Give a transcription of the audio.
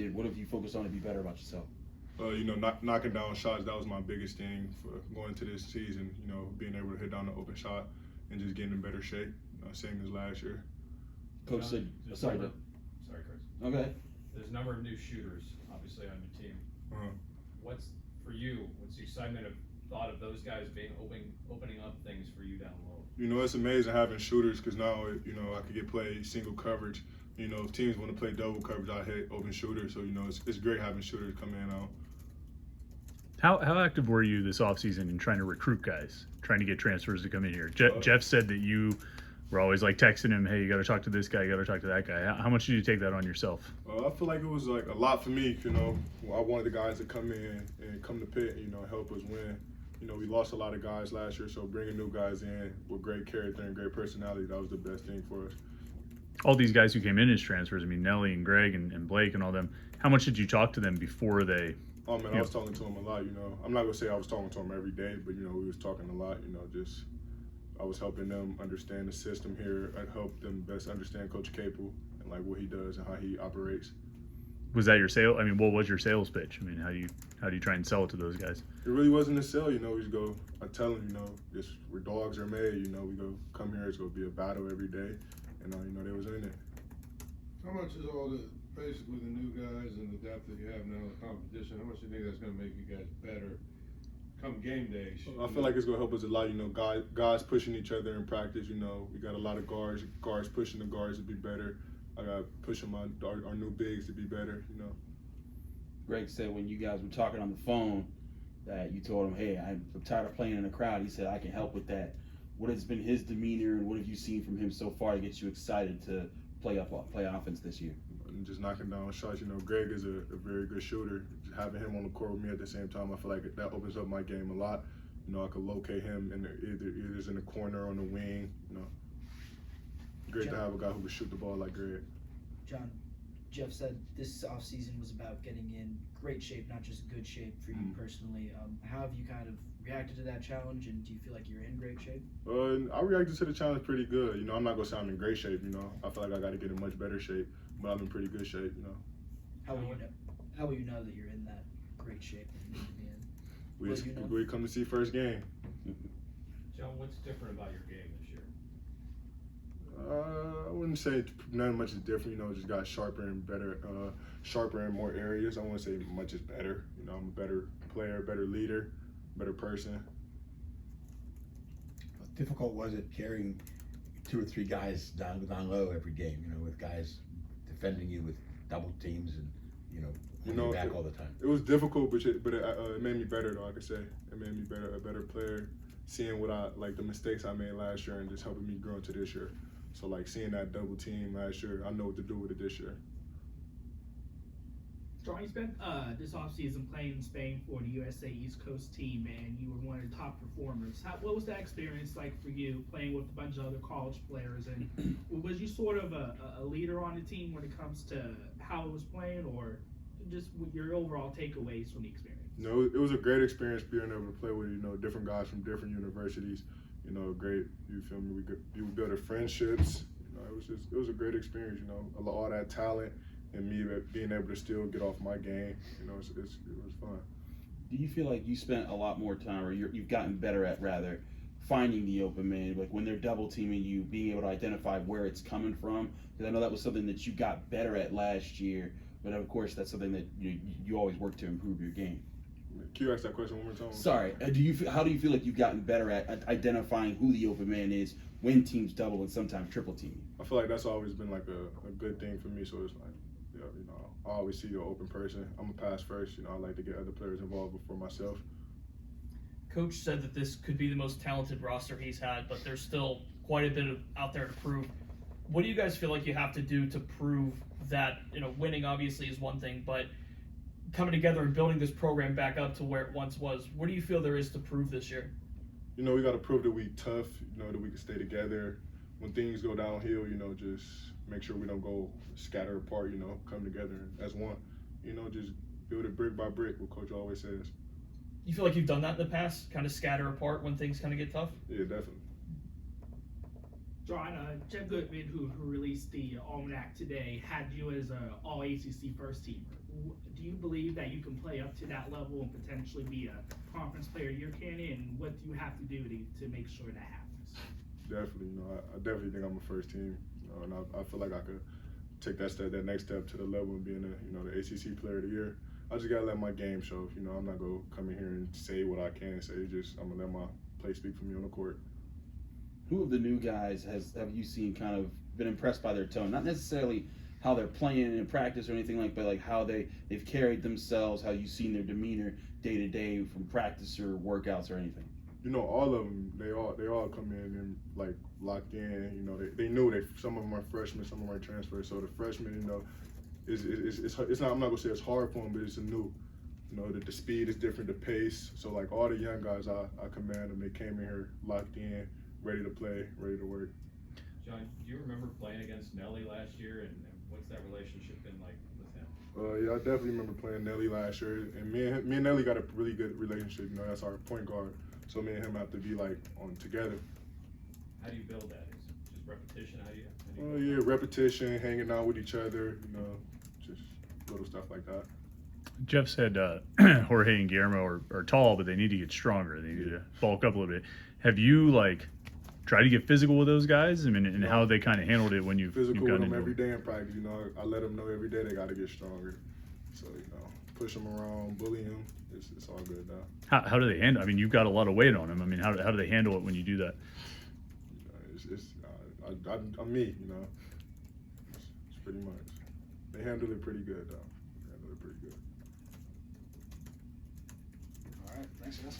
season? What have you focused on to be better about yourself? Knocking down shots, that was my biggest thing for going into this season, being able to hit down the open shot and just getting in better shape, same as last year. Coach said, sorry, Chris. Okay. There's a number of new shooters, obviously, on your team. What's the excitement of thought of those guys being opening up things for you down low? It's amazing having shooters because now, I could get played single coverage. If teams want to play double coverage, I hit open shooters. So, it's great having shooters come in and out. How active were you this offseason in trying to recruit guys, trying to get transfers to come in here? Jeff said that you were always like texting him, hey, you got to talk to this guy, you got to talk to that guy. How much did you take that on yourself? I feel like it was like a lot for me. I wanted the guys to come in and come to Pitt, help us win. We lost a lot of guys last year, so bringing new guys in with great character and great personality, that was the best thing for us. All these guys who came in as transfers, I mean, Nelly and Greg and Blake and all them, how much did you talk to them before they? Oh, man, I was talking to them a lot, I'm not going to say I was talking to them every day, but, we was talking a lot, I was helping them understand the system here. I helped them best understand Coach Capel and, like, what he does and how he operates. Was that your sale? I mean, what was your sales pitch? I mean, how do you try and sell it to those guys? It really wasn't a sell, we just go, I tell them, just where dogs are made, we go come here, it's going to be a battle every day, and, they was in it. How much is all the, basically the new guys and the depth that you have now, the competition, how much do you think that's going to make you guys better come game days? I feel like it's going to help us a lot, guys pushing each other in practice, we got a lot of guards pushing the guards to be better. I got pushing our new bigs to be better, Greg said when you guys were talking on the phone that you told him, hey, I'm tired of playing in the crowd. He said, I can help with that. What has been his demeanor and what have you seen from him so far to get you excited to play offense this year? And just knocking down shots. Greg is a very good shooter. Just having him on the court with me at the same time, I feel like that opens up my game a lot. I could locate him either in the corner or on the wing. Great to have a guy who can shoot the ball like Greg. John, Jeff said this offseason was about getting in great shape, not just good shape for you personally. How have you kind of reacted to that challenge, and do you feel like you're in great shape? I reacted to the challenge pretty good. I'm not going to say I'm in great shape, I feel like I got to get in much better shape, but I'm in pretty good shape, How will you know that you're in that great shape that you need to be in? We come to see first game. John, what's different about your game this year? I wouldn't say none much is different. Just got sharper and better, sharper in more areas. I wouldn't say much is better. I'm a better player, better leader, better person. How difficult was it carrying 2 or 3 guys down low every game? With guys defending you with double teams and back all the time. It was difficult, but it made me better, though. I could say it made me a better player. Seeing the mistakes I made last year and just helping me grow into this year. So seeing that double team last year, I know what to do with it this year. John, you spent this offseason playing in Spain for the USA East Coast team, and you were one of the top performers. What was that experience like for you, playing with a bunch of other college players? And was you sort of a leader on the team when it comes to how it was playing, or just your overall takeaways from the experience? No, it was a great experience being able to play with different guys from different universities. Great. You feel me? We built friendships. It was a great experience. All that talent and me being able to still get off my game. It was fun. Do you feel like you spent a lot more time, or you've gotten better at rather finding the open man, like when they're double teaming you, being able to identify where it's coming from? Because I know that was something that you got better at last year, but of course that's something that you always work to improve your game. Can you ask that question one more time? Sorry. How do you feel like you've gotten better at identifying who the open man is when teams double and sometimes triple team? I feel like that's always been a good thing for me. So it's I always see the open person. I'm a pass first. I like to get other players involved before myself. Coach said that this could be the most talented roster he's had, but there's still quite a bit out there to prove. What do you guys feel like you have to do to prove that? Winning obviously is one thing, but coming together and building this program back up to where it once was, what do you feel there is to prove this year? We got to prove that we tough, that we can stay together. When things go downhill, just make sure we don't go scatter apart, come together as one. Just build it brick by brick, what Coach always says. You feel like you've done that in the past, kind of scatter apart when things kind of get tough? Yeah, definitely. John, Jeff Goodman, who released the almanac today, had you as an all-ACC first teamer. do you believe that you can play up to that level and potentially be a conference player of the year candidate? And what do you have to do to make sure that happens? Definitely, I definitely think I'm a first team, and I feel like I could take that next step to the level of being the ACC Player of the Year. I just gotta let my game show. I'm not gonna come in here and say what I can say. I'm gonna let my play speak for me on the court. Who of the new guys have you seen kind of been impressed by their tone? Not necessarily how they're playing in practice or anything like, but like how they've carried themselves, how you've seen their demeanor day to day from practice or workouts or anything. All of them, they all come in and like locked in. They knew that some of them are freshmen, some of them are transfers. So the freshmen, it's not. I'm not gonna say it's hard for them, but it's a new. The speed is different, the pace. So like all the young guys, I commend them. They came in here locked in, ready to play, ready to work. John, do you remember playing against Nelly last year, and what's that relationship been like with him? Yeah, I definitely remember playing Nelly last year, and me and Nelly got a really good relationship. That's our point guard. So me and him have to be like on together. How do you build that? Is it just repetition? How do you yeah, repetition, hanging out with each other, just little stuff like that. Jeff said Jorge and Guillermo are tall, but they need to get stronger. They need to bulk up a little bit. Have you tried to get physical with those guys? I mean, and how they kind of handled it when you've physical gotten with them into every day in practice. I let them know every day they got to get stronger. So push them around, bully them. It's all good now. How do they handle? I mean, you've got a lot of weight on them. I mean, how do they handle it when you do that? I'm me. It's pretty much. They handle it pretty good though. All right, thanks, guys.